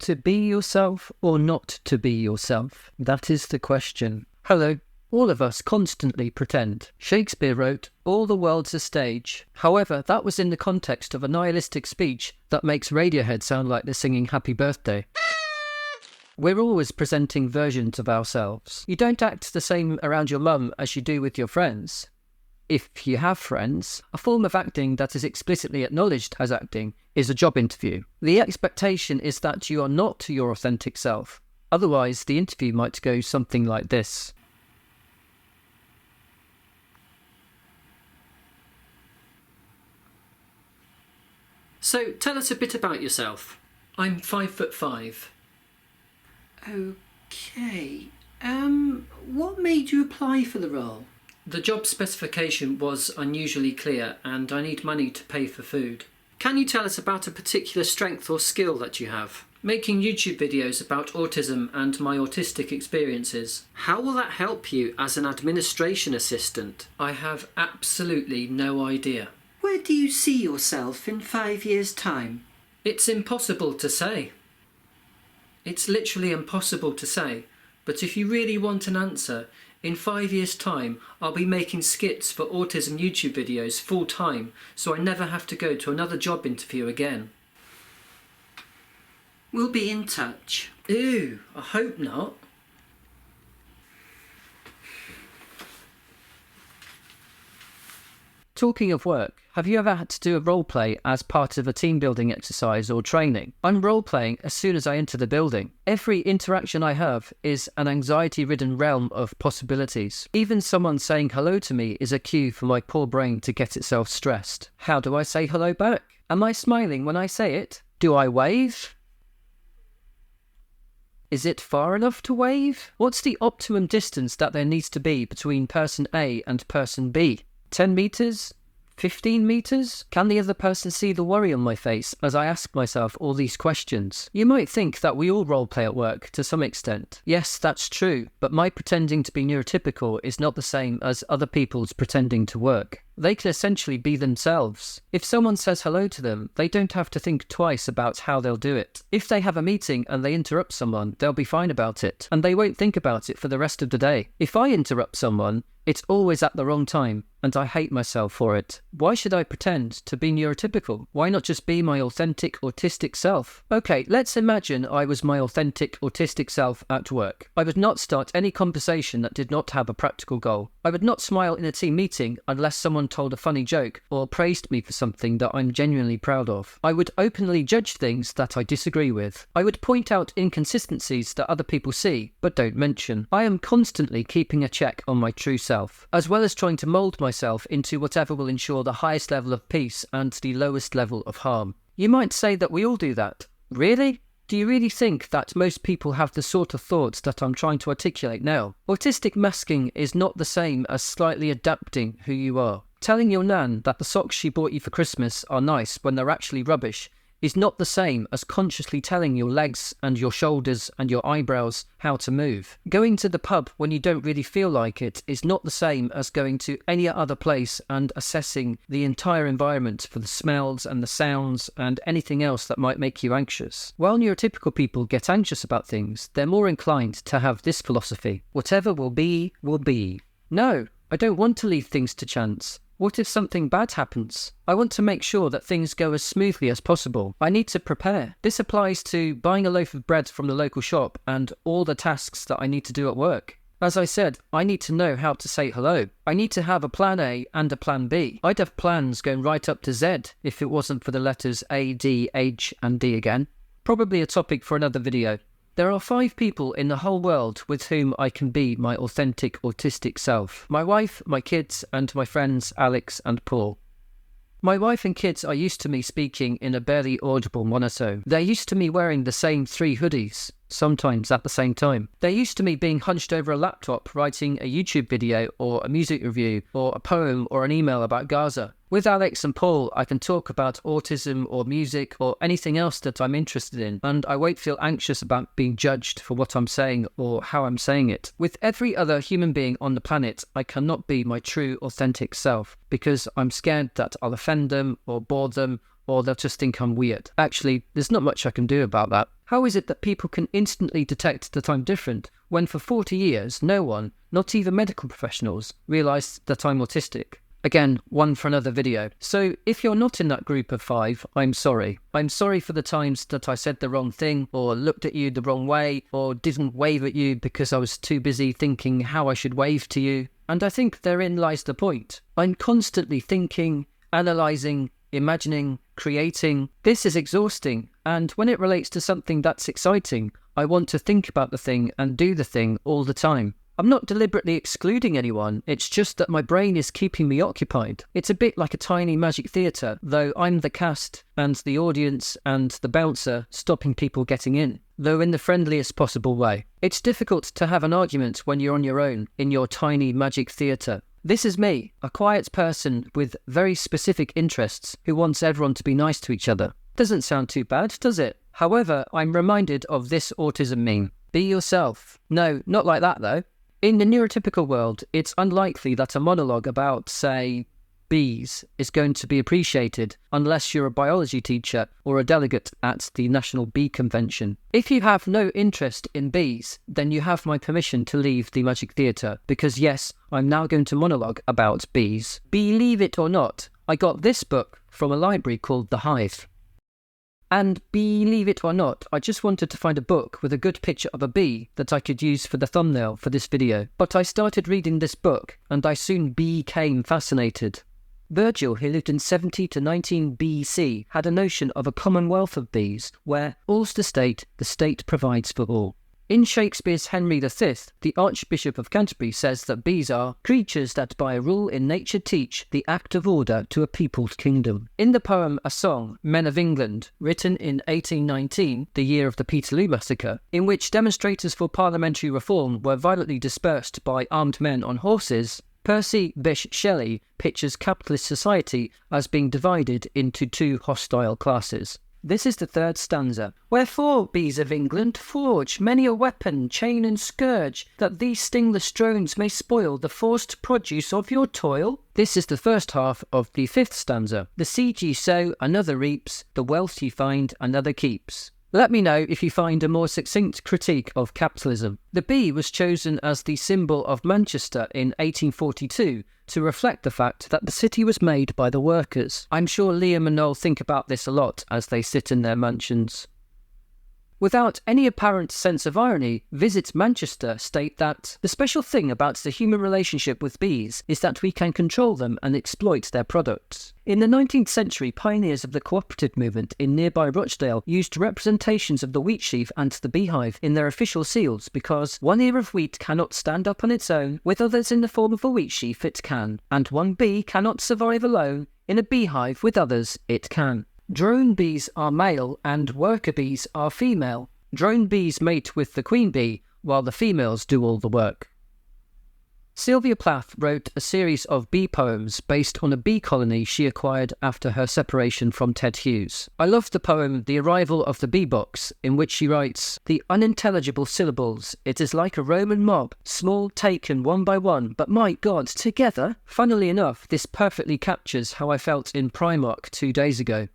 To be yourself or not to be yourself? That is the question. Hello. All of us constantly pretend. Shakespeare wrote, "All the world's a stage." However, that was in the context of a nihilistic speech that makes Radiohead sound like they're singing Happy Birthday. We're always presenting versions of ourselves. You don't act the same around your mum as you do with your friends. If you have friends, a form of acting that is explicitly acknowledged as acting is a job interview. The expectation is that you are not your authentic self. Otherwise, the interview might go something like this. So, tell us a bit about yourself. I'm 5'5". Okay. What made you apply for the role? The job specification was unusually clear, and I need money to pay for food. Can you tell us about a particular strength or skill that you have? Making YouTube videos about autism and my autistic experiences. How will that help you as an administration assistant? I have absolutely no idea. Where do you see yourself in 5 years' time? It's impossible to say. It's literally impossible to say. But if you really want an answer, in 5 years' time, I'll be making skits for autism YouTube videos full time, so I never have to go to another job interview again. We'll be in touch. Ew, I hope not. Talking of work, have you ever had to do a role play as part of a team building exercise or training? I'm role playing as soon as I enter the building. Every interaction I have is an anxiety-ridden realm of possibilities. Even someone saying hello to me is a cue for my poor brain to get itself stressed. How do I say hello back? Am I smiling when I say it? Do I wave? Is it far enough to wave? What's the optimum distance that there needs to be between person A and person B? 10 meters? 15 meters? Can the other person see the worry on my face as I ask myself all these questions? You might think that we all roleplay at work to some extent. Yes, that's true, but my pretending to be neurotypical is not the same as other people's pretending to work. They can essentially be themselves. If someone says hello to them, they don't have to think twice about how they'll do it. If they have a meeting and they interrupt someone, they'll be fine about it, and they won't think about it for the rest of the day. If I interrupt someone, it's always at the wrong time, and I hate myself for it. Why should I pretend to be neurotypical? Why not just be my authentic autistic self? Okay, let's imagine I was my authentic autistic self at work. I would not start any conversation that did not have a practical goal. I would not smile in a team meeting unless someone told a funny joke or praised me for something that I'm genuinely proud of. I would openly judge things that I disagree with. I would point out inconsistencies that other people see, but don't mention. I am constantly keeping a check on my true self, as well as trying to mould myself into whatever will ensure the highest level of peace and the lowest level of harm. You might say that we all do that. Really? Do you really think that most people have the sort of thoughts that I'm trying to articulate now? Autistic masking is not the same as slightly adapting who you are. Telling your nan that the socks she bought you for Christmas are nice when they're actually rubbish is not the same as consciously telling your legs and your shoulders and your eyebrows how to move. Going to the pub when you don't really feel like it is not the same as going to any other place and assessing the entire environment for the smells and the sounds and anything else that might make you anxious. While neurotypical people get anxious about things, they're more inclined to have this philosophy: whatever will be, will be. No, I don't want to leave things to chance. What if something bad happens? I want to make sure that things go as smoothly as possible. I need to prepare. This applies to buying a loaf of bread from the local shop and all the tasks that I need to do at work. As I said, I need to know how to say hello. I need to have a plan A and a plan B. I'd have plans going right up to Z if it wasn't for the letters A, D, H and D again. Probably a topic for another video. There are 5 people in the whole world with whom I can be my authentic autistic self. My wife, my kids, and my friends Alex and Paul. My wife and kids are used to me speaking in a barely audible monotone. They're used to me wearing the same 3 hoodies, sometimes at the same time. They're used to me being hunched over a laptop writing a YouTube video or a music review or a poem or an email about Gaza. With Alex and Paul, I can talk about autism or music or anything else that I'm interested in, and I won't feel anxious about being judged for what I'm saying or how I'm saying it. With every other human being on the planet, I cannot be my true, authentic self because I'm scared that I'll offend them or bore them or they'll just think I'm weird. Actually, there's not much I can do about that. How is it that people can instantly detect that I'm different when for 40 years no one, not even medical professionals, realised that I'm autistic? Again, one for another video. So if you're not in that group of 5, I'm sorry. I'm sorry for the times that I said the wrong thing, or looked at you the wrong way, or didn't wave at you because I was too busy thinking how I should wave to you. And I think therein lies the point. I'm constantly thinking, analysing, imagining, creating. This is exhausting, and when it relates to something that's exciting, I want to think about the thing and do the thing all the time. I'm not deliberately excluding anyone, it's just that my brain is keeping me occupied. It's a bit like a tiny magic theatre, though I'm the cast and the audience and the bouncer stopping people getting in, though in the friendliest possible way. It's difficult to have an argument when you're on your own, in your tiny magic theatre. This is me, a quiet person with very specific interests who wants everyone to be nice to each other. Doesn't sound too bad, does it? However, I'm reminded of this autism meme. Be yourself. No, not like that though. In the neurotypical world, it's unlikely that a monologue about, say, bees is going to be appreciated unless you're a biology teacher or a delegate at the National Bee Convention. If you have no interest in bees, then you have my permission to leave the Magic Theatre, because yes, I'm now going to monologue about bees. Believe it or not, I got this book from a library called The Hive. And believe it or not, I just wanted to find a book with a good picture of a bee that I could use for the thumbnail for this video. But I started reading this book, and I soon became fascinated. Virgil, who lived in 70 to 19 BC, had a notion of a commonwealth of bees, where all's the state provides for all. In Shakespeare's Henry V, the Archbishop of Canterbury says that bees are creatures that by a rule in nature teach the act of order to a peopled kingdom. In the poem A Song, Men of England, written in 1819, the year of the Peterloo Massacre, in which demonstrators for parliamentary reform were violently dispersed by armed men on horses, Percy Bysshe Shelley pictures capitalist society as being divided into 2 hostile classes. This is the 3rd stanza. Wherefore, bees of England, forge many a weapon, chain and scourge, that these stingless drones may spoil the forced produce of your toil? This is the first half of the 5th stanza. The seed ye sow, another reaps, the wealth ye find, another keeps. Let me know if you find a more succinct critique of capitalism. The bee was chosen as the symbol of Manchester in 1842 to reflect the fact that the city was made by the workers. I'm sure Liam and Noel think about this a lot as they sit in their mansions. Without any apparent sense of irony, Visit Manchester state that the special thing about the human relationship with bees is that we can control them and exploit their products. In the 19th century, pioneers of the cooperative movement in nearby Rochdale used representations of the wheat sheaf and the beehive in their official seals because one ear of wheat cannot stand up on its own, with others in the form of a wheat sheaf it can, and one bee cannot survive alone, in a beehive with others it can. Drone bees are male and worker bees are female. Drone bees mate with the queen bee, while the females do all the work. Sylvia Plath wrote a series of bee poems based on a bee colony she acquired after her separation from Ted Hughes. I love the poem The Arrival of the Bee Box, in which she writes, "The unintelligible syllables, it is like a Roman mob, small taken one by one, but my God, together." Funnily enough, this perfectly captures how I felt in Primark 2 days ago.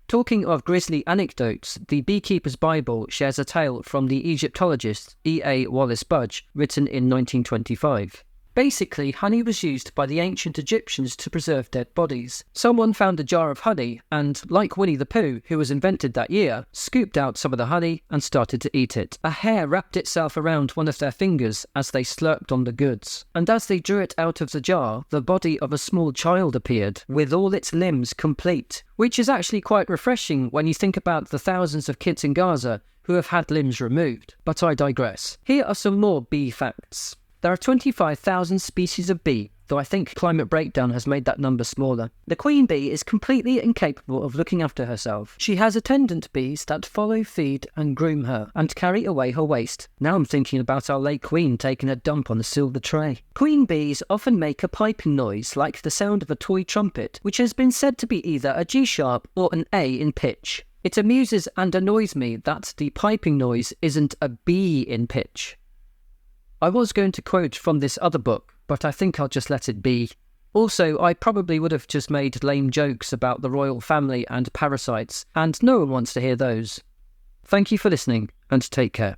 Talking of grisly anecdotes, the Beekeeper's Bible shares a tale from the Egyptologist E.A. Wallace Budge, written in 1925. Basically, honey was used by the ancient Egyptians to preserve dead bodies. Someone found a jar of honey and, like Winnie the Pooh, who was invented that year, scooped out some of the honey and started to eat it. A hair wrapped itself around one of their fingers as they slurped on the goods. And as they drew it out of the jar, the body of a small child appeared, with all its limbs complete, which is actually quite refreshing when you think about the thousands of kids in Gaza who have had limbs removed. But I digress. Here are some more bee facts. There are 25,000 species of bee, though I think climate breakdown has made that number smaller. The queen bee is completely incapable of looking after herself. She has attendant bees that follow, feed and groom her, and carry away her waste. Now I'm thinking about our late queen taking a dump on a silver tray. Queen bees often make a piping noise like the sound of a toy trumpet, which has been said to be either a G-sharp or an A in pitch. It amuses and annoys me that the piping noise isn't a B in pitch. I was going to quote from this other book, but I think I'll just let it be. Also, I probably would have just made lame jokes about the royal family and parasites, and no one wants to hear those. Thank you for listening, and take care.